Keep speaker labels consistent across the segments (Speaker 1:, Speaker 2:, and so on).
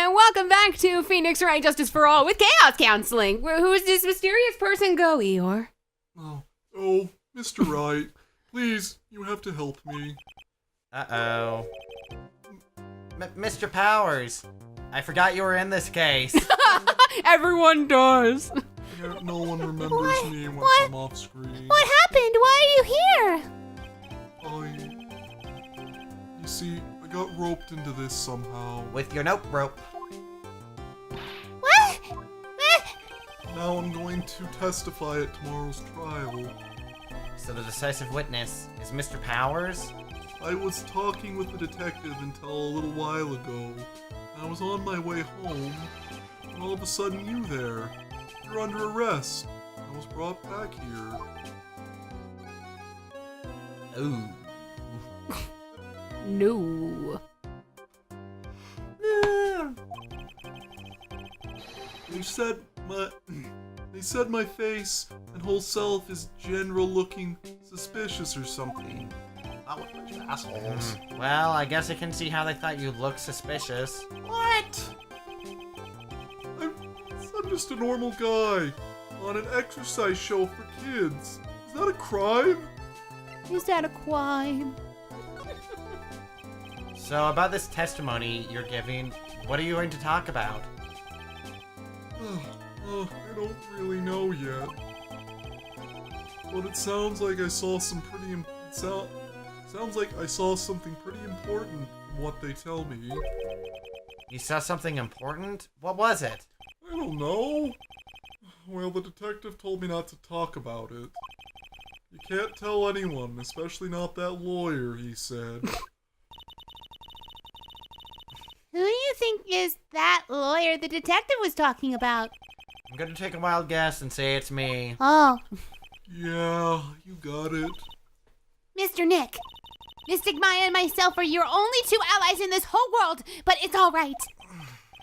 Speaker 1: and welcome back to Phoenix Wright Justice for All with Chaos Counseling. Who's this mysterious person go, Eeyore?
Speaker 2: Oh, Mr. Wright, please, you have to help me.
Speaker 3: Uh-oh. Mr. Powers, I forgot you were in this case.
Speaker 1: Everyone does.
Speaker 2: No one remembers me once I'm off screen.
Speaker 4: What happened? Why are you here?
Speaker 2: You see, I got roped into this somehow.
Speaker 3: With your nope rope.
Speaker 4: What?
Speaker 2: Now I'm going to testify at tomorrow's trial.
Speaker 3: So the decisive witness is Mr. Powers?
Speaker 2: I was talking with the detective until a little while ago. I was on my way home, and all of a sudden you there. You're under arrest. I was brought back here.
Speaker 3: Ooh.
Speaker 1: No.
Speaker 2: They said my face and whole self is general looking suspicious or something.
Speaker 5: Oh, what a bunch of assholes.
Speaker 3: Well, I guess I can see how they thought you looked suspicious.
Speaker 5: What?
Speaker 2: I'm just a normal guy on an exercise show for kids. Is that a crime?
Speaker 4: Is that a crime?
Speaker 3: So about this testimony you're giving, what are you going to talk about?
Speaker 2: I don't really know yet. But it sounds like I saw some pretty sounds like I saw something pretty important from what they tell me.
Speaker 3: You saw something important? What was it?
Speaker 2: I don't know. Well, the detective told me not to talk about it. You can't tell anyone, especially not that lawyer, he said.
Speaker 4: Who do you think is that lawyer the detective was talking about?
Speaker 3: I'm gonna take a wild guess and say it's me.
Speaker 4: Oh,
Speaker 2: Yeah, you got it.
Speaker 4: Mr. Nick. Mystic Maya and myself are your only two allies in this whole world, but it's all right.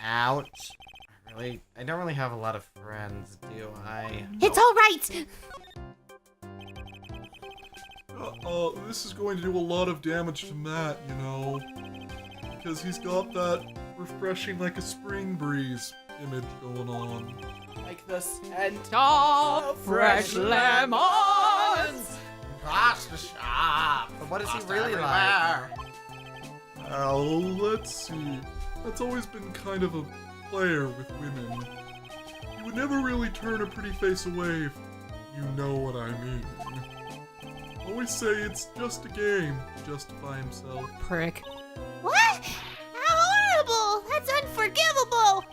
Speaker 3: Ouch. I don't really have a lot of friends, do I?
Speaker 4: It's all right.
Speaker 2: This is going to do a lot of damage to Matt, you know. Because he's got that refreshing like a spring breeze image going on.
Speaker 1: Like the scent of fresh lemons.
Speaker 5: Across the shop.
Speaker 3: But what is he
Speaker 5: Pasta
Speaker 3: really
Speaker 5: everywhere.
Speaker 2: Let's see. That's always been kind of a player with women. He would never really turn a pretty face away if you know what I mean. Always say it's just a game to justify himself.
Speaker 1: Prick.
Speaker 4: What? How horrible! That's unforgivable!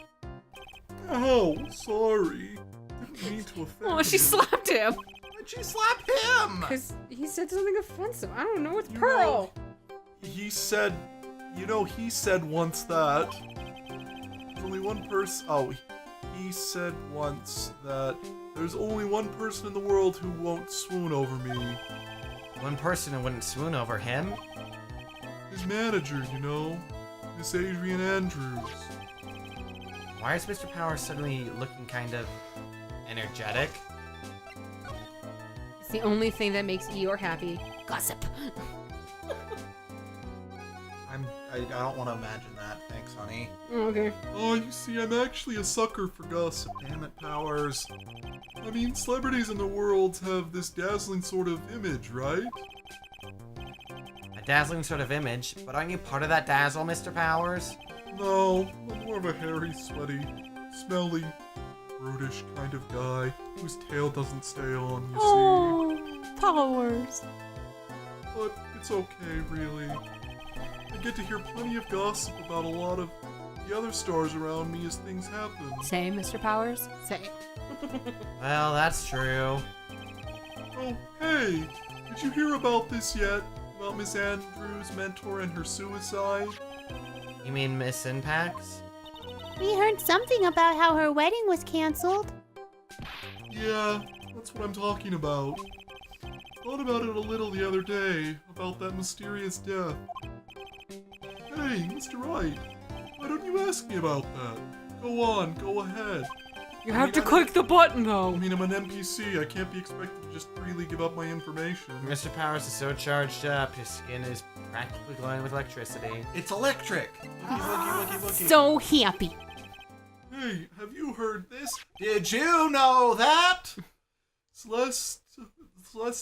Speaker 2: Oh, sorry. Didn't mean to offend
Speaker 1: Oh, she
Speaker 2: you.
Speaker 1: slapped him.
Speaker 5: Why'd she slap him?
Speaker 1: Because he said something offensive. I don't know. It's
Speaker 2: You
Speaker 1: Pearl.
Speaker 2: He said once that there's only one person. Oh, he said once that there's only one person in the world who won't swoon over me.
Speaker 3: One person who wouldn't swoon over him?
Speaker 2: His manager, you know, Miss Adrian Andrews.
Speaker 3: Why is Mr. Powers suddenly looking kind of energetic?
Speaker 1: It's the only thing that makes Eeyore happy. Gossip.
Speaker 5: I don't want to imagine that. Thanks, honey.
Speaker 1: Okay.
Speaker 2: Oh, you see, I'm actually a sucker for gossip.
Speaker 5: Damn it, Powers.
Speaker 2: I mean, celebrities in the world have this dazzling sort of image, right?
Speaker 3: A dazzling sort of image, but aren't you part of that dazzle, Mr. Powers?
Speaker 2: No, I'm more of a hairy, sweaty, smelly, brutish kind of guy whose tail doesn't stay on, you
Speaker 4: Oh, Powers.
Speaker 2: see. But it's okay, really. I get to hear plenty of gossip about a lot of the other stars around me as things happen.
Speaker 1: Same, Mr. Powers. Same.
Speaker 3: Well, that's true.
Speaker 2: Oh, hey! Did you hear about this yet? About Miss Andrews' mentor and her suicide?
Speaker 3: You mean Miss Impax?
Speaker 4: We heard something about how her wedding was canceled.
Speaker 2: Yeah, that's what I'm talking about. Thought about it a little the other day, about that mysterious death. Hey, Mr. Wright, why don't you ask me about that? Go on, go ahead.
Speaker 1: You have to click the button, though.
Speaker 2: I mean, I'm an NPC, I can't be expected to just freely give up my information.
Speaker 3: Mr. Powers is so charged up, his skin is practically glowing with electricity.
Speaker 5: It's electric. Woogie, woogie, woogie, woogie.
Speaker 4: So happy.
Speaker 2: Hey, have you heard this?
Speaker 5: Did you know that?
Speaker 2: Celeste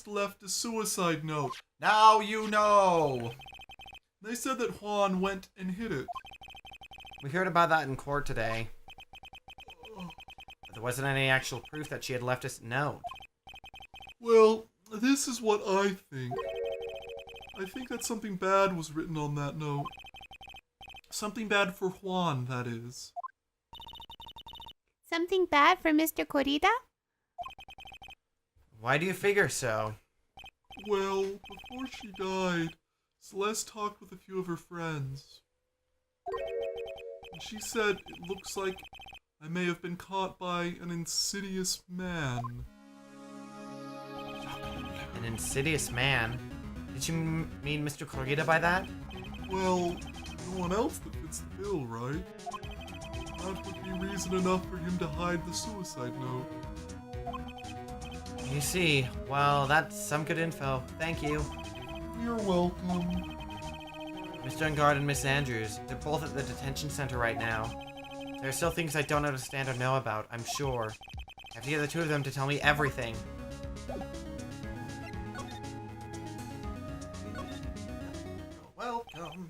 Speaker 2: left a suicide note.
Speaker 5: Now you know.
Speaker 2: They said that Juan went and hid it.
Speaker 3: We heard about that in court today.
Speaker 2: Oh,
Speaker 3: But there wasn't any actual proof that she had left us a note.
Speaker 2: well, this is what I think. I think that something bad was written on that note. Something bad for Juan, that is.
Speaker 4: Something bad for Mr. Corrida?
Speaker 3: Why do you figure so?
Speaker 2: Well, before she died, Celeste talked with a few of her friends. And she said it looks like I may have been caught by an insidious man.
Speaker 3: An insidious man? Did you mean Mr. Corrida by that?
Speaker 2: Well, no one else that fits the bill, right? That would be reason enough for him to hide the suicide note.
Speaker 3: You see. Well, that's some good info. Thank you.
Speaker 2: You're welcome.
Speaker 3: Mr. Ungard and Miss Andrews, they're both at the detention center right now. There are still things I don't understand or know about, I'm sure. I have to get the two of them to tell me everything.
Speaker 5: Welcome.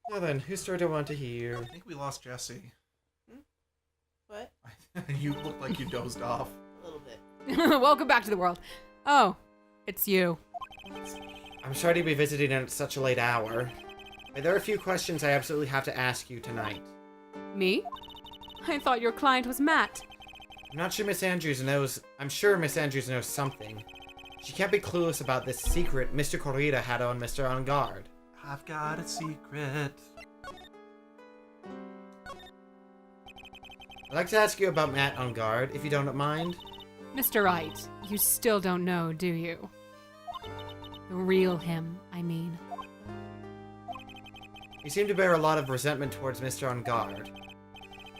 Speaker 3: Well then, whose story do I want to hear?
Speaker 5: I think we lost Jesse.
Speaker 1: What?
Speaker 5: You looked like you dozed off.
Speaker 1: A little bit. Welcome back to the world. Oh, it's you.
Speaker 3: I'm sorry to be visiting at such a late hour, but there are a few questions I absolutely have to ask you tonight.
Speaker 1: Me? I thought your client was Matt.
Speaker 3: I'm not sure Miss Andrews knows. I'm sure Miss Andrews knows something. She can't be clueless about this secret Mr. Corrida had on Mr. Ungard.
Speaker 5: I've got a secret.
Speaker 3: I'd like to ask you about Matt Ungard, if you don't mind.
Speaker 1: Mr. Wright, you still don't know, do you? The real him, I mean.
Speaker 3: You seem to bear a lot of resentment towards Mr. Ungard.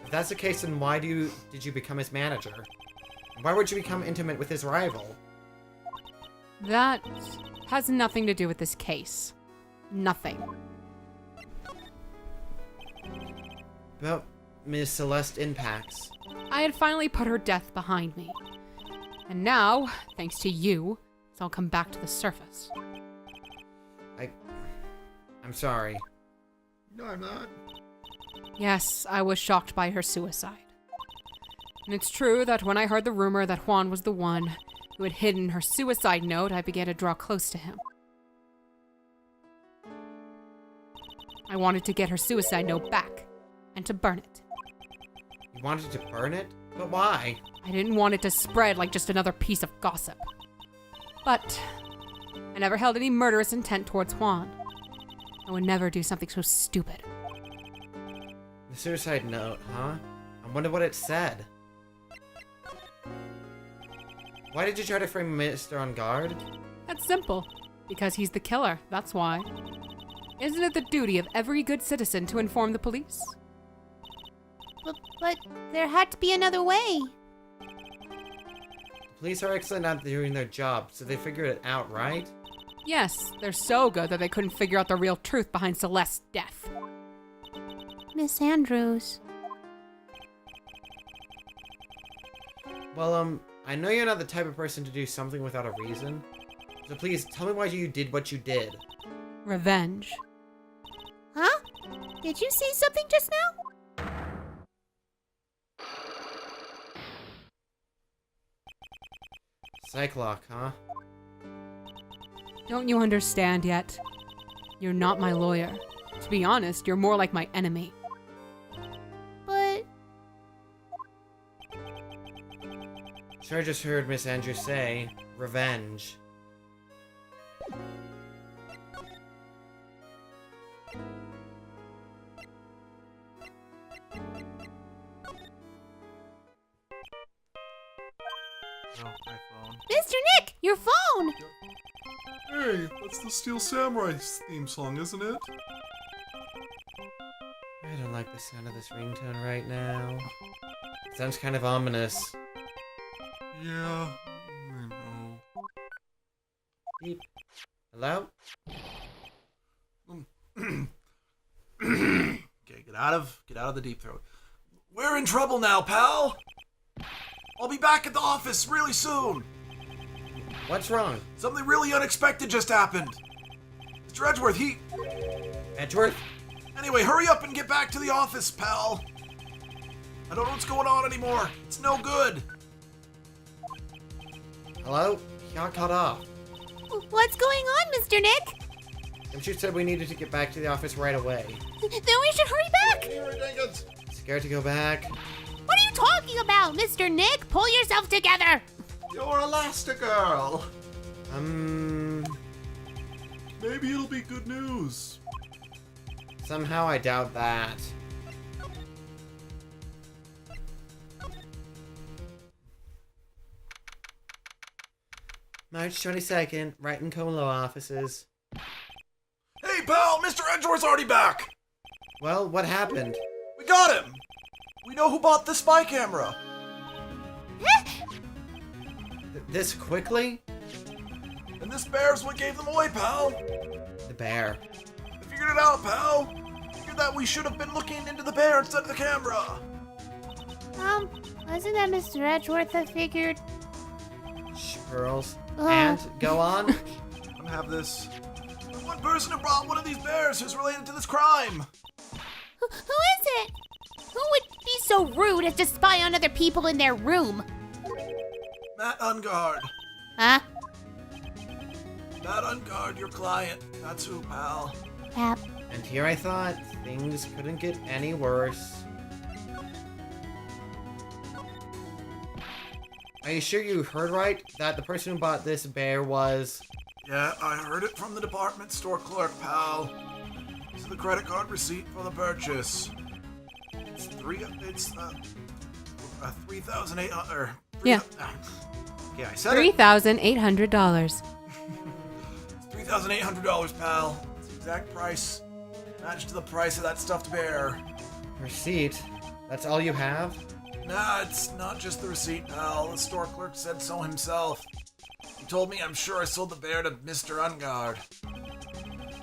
Speaker 3: If that's the case, then why did you become his manager? And why would you become intimate with his rival?
Speaker 1: That has nothing to do with this case. Nothing.
Speaker 3: About Miss Celeste Impax.
Speaker 1: I had finally put her death behind me. And now, thanks to you, it's all come back to the surface.
Speaker 3: I'm sorry.
Speaker 5: No, I'm not.
Speaker 1: Yes, I was shocked by her suicide. And it's true that when I heard the rumor that Juan was the one who had hidden her suicide note, I began to draw close to him. I wanted to get her suicide note back, and to burn it.
Speaker 3: You wanted to burn it? But why?
Speaker 1: I didn't want it to spread like just another piece of gossip. But I never held any murderous intent towards Juan. I would never do something so stupid.
Speaker 3: The suicide note, huh? I wonder what it said. Why did you try to frame Mr. Ungard?
Speaker 1: That's simple. Because he's the killer, that's why. Isn't it the duty of every good citizen to inform the police?
Speaker 4: But there had to be another way.
Speaker 3: The police are excellent at doing their job, so they figured it out, right?
Speaker 1: Yes, they're so good that they couldn't figure out the real truth behind Celeste's death.
Speaker 4: Miss Andrews.
Speaker 3: Well, I know you're not the type of person to do something without a reason. So please, tell me why you did what you did.
Speaker 1: Revenge.
Speaker 4: Huh? Did you say something just now?
Speaker 3: Psychlock, huh?
Speaker 1: Don't you understand yet? You're not my lawyer. To be honest, you're more like my enemy.
Speaker 4: But
Speaker 3: Sure, I just heard Miss Andrews say, revenge.
Speaker 5: Oh, my phone.
Speaker 4: Mr. Nick, your phone!
Speaker 2: Hey, that's the Steel Samurai theme song, isn't it?
Speaker 3: I don't like the sound of this ringtone right now. It sounds kind of ominous.
Speaker 2: Yeah, I know.
Speaker 3: Beep. Hello?
Speaker 5: Okay, get out of the deep throat.
Speaker 6: We're in trouble now, pal. I'll be back at the office really soon.
Speaker 3: What's wrong?
Speaker 6: Something really unexpected just happened. Mr. Edgeworth,
Speaker 3: Edgeworth?
Speaker 6: Anyway, hurry up and get back to the office, pal. I don't know what's going on anymore. It's no good.
Speaker 3: Hello? He got cut off.
Speaker 4: What's going on, Mr. Nick?
Speaker 3: And you said we needed to get back to the office right away.
Speaker 4: Then we should hurry back.
Speaker 3: Scared to go back?
Speaker 4: What are you talking about, Mr. Nick? Pull yourself together.
Speaker 5: You're Elastigirl.
Speaker 2: Maybe it'll be good news.
Speaker 3: Somehow I doubt that. March 22nd, Wright and Colo offices.
Speaker 6: Hey, pal, Mr. Edgeworth's already back.
Speaker 3: Well, what happened?
Speaker 6: We got him. We know who bought the spy camera.
Speaker 3: This quickly?
Speaker 6: And this bear's what gave them away, pal.
Speaker 3: The bear.
Speaker 6: I figured it out, pal. Figured that we should have been looking into the bear instead of the camera.
Speaker 4: Wasn't that Mr. Edgeworth, I figured?
Speaker 3: Shh, girls. And, go on.
Speaker 6: Let me have this. The one person who brought one of these bears who's related to this crime.
Speaker 4: Who is it? Who would be so rude as to spy on other people in their room?
Speaker 6: Matt Ungard.
Speaker 4: Huh?
Speaker 6: Matt Ungard, your client. That's who, pal.
Speaker 4: Yep.
Speaker 3: And here I thought things couldn't get any worse. Are you sure you heard right? That the person who bought this bear was...
Speaker 6: Yeah, I heard it from the department store clerk, pal. This is the credit card receipt for the purchase. It's 3,800.
Speaker 1: Yeah.
Speaker 6: Yeah, I said it.
Speaker 1: $3,800.
Speaker 6: $3,800, pal. It's the exact price. Matched to the price of that stuffed bear.
Speaker 3: Receipt? That's all you have?
Speaker 6: Nah, it's not just the receipt, pal. The store clerk said so himself. He told me I'm sure I sold the bear to Mr. Ungard.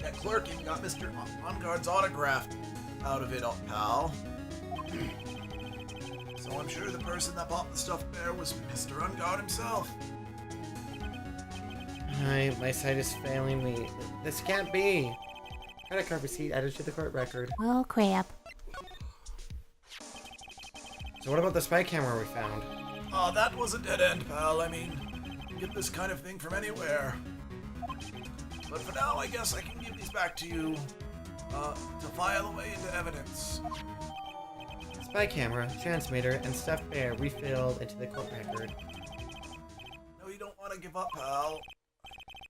Speaker 6: That clerk even got Mr. Ungard's autograph out of it, pal. So I'm sure the person that bought the stuffed bear was Mr. Ungard himself.
Speaker 3: My sight is failing me. This can't be. Credit card receipt added to the court record.
Speaker 4: Oh, crap.
Speaker 3: So what about the spy camera we found?
Speaker 6: That was a dead end, pal. I mean, you can get this kind of thing from anywhere. But for now, I guess I can give these back to you, to file away into evidence.
Speaker 3: Spy camera, transmitter, and stuffed bear refilled into the court record.
Speaker 6: No, you don't want to give up, pal.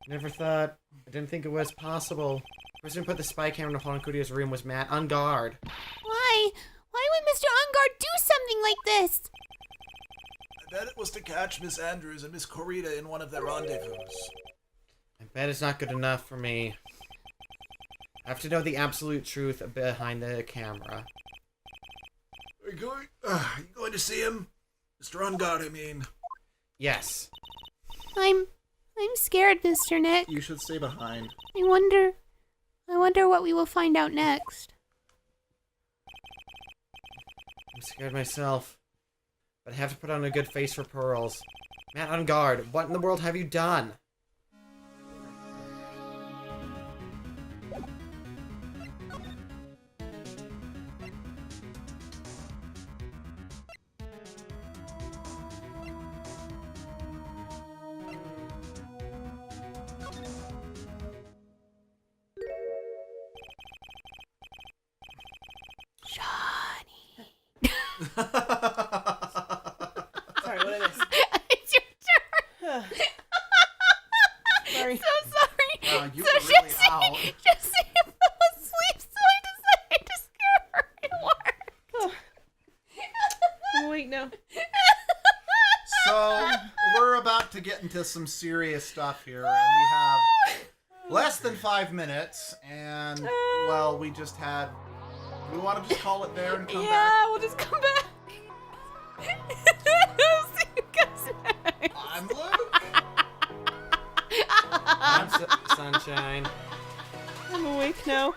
Speaker 3: Never thought. I didn't think it was possible. The person who put the spy camera in Honokudio's room was Matt Ungard.
Speaker 4: Why? Why would Mr. Ungard do something like this?
Speaker 6: I bet it was to catch Miss Andrews and Miss Corita in one of their rendezvous.
Speaker 3: I bet it's not good enough for me. I have to know the absolute truth behind the camera.
Speaker 6: Are you going to see him? Mr. Ungard, I mean.
Speaker 3: Yes.
Speaker 4: I'm scared, Mr. Nick.
Speaker 5: You should stay behind.
Speaker 4: I wonder what we will find out next.
Speaker 3: I'm scared myself. But I have to put on a good face for Pearls. Matt Ungard, what in the world have you done?
Speaker 7: Sorry, what I missed?
Speaker 4: It's your turn.
Speaker 7: Sorry.
Speaker 4: So sorry.
Speaker 5: You
Speaker 4: So
Speaker 5: were really
Speaker 4: Jesse
Speaker 5: out.
Speaker 4: fell asleep, so I decided to scare her at work.
Speaker 7: I'm awake now.
Speaker 5: So, we're about to get into some serious stuff here, and we have less than 5 minutes, and, well, we just had... We want to just call it there and come back?
Speaker 7: Yeah, we'll just come back.
Speaker 4: See you guys next.
Speaker 5: I'm Luke!
Speaker 3: I'm Sunshine.
Speaker 7: I'm awake now.